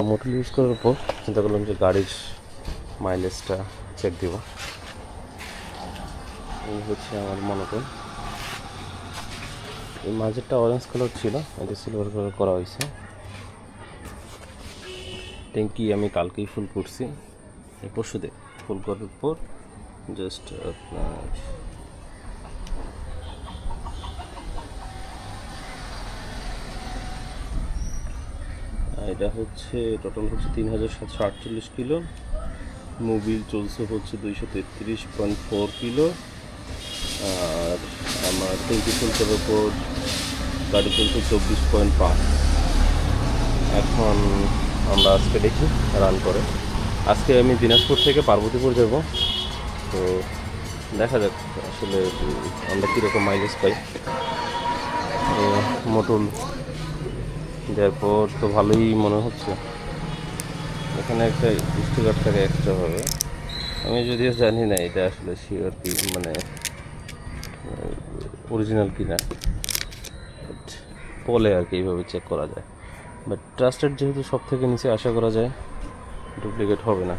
Motor use করার পর চিন্তা করলাম যে গাড়ির মাইলেজটা চেক দিব। এই হচ্ছে আমার মনোটন। এই মাঝেরটা অরেঞ্জ কালার ছিল, এটা সিলভার কালার করা হয়েছে। ট্যাঙ্কি আমি কালকেই ফুল করছি, পরশুদিন ফুল করার পর জাস্ট আপনার এটা হচ্ছে টোটাল হচ্ছে 3748 কিলো। মোবিল চলছে হচ্ছে 233.4 কিলো। আর আমার ট্যাঙ্কি ফুল করার পর গাড়ি চলছে 24.5। এখন আমরা আজকে দেখি রান করে। আজকে আমি দিনাজপুর থেকে পার্বতীপুর যাব, তো দেখা যাক আসলে আমরা কীরকম মাইলেজ পাই। মোটর দেওয়ার পর তো ভালোই মনে হচ্ছে। এখানে একটা স্টিকার থাকে এক্সট্রাভাবে, আমি যদিও জানি না এটা আসলে শিওর কি মানে অরিজিনাল কিনা, বাট বলে আর কি এইভাবে চেক করা যায়। বাট ট্রাস্টেড যেহেতু সব থেকে নিচে আশা করা যায় ডুপ্লিকেট হবে না।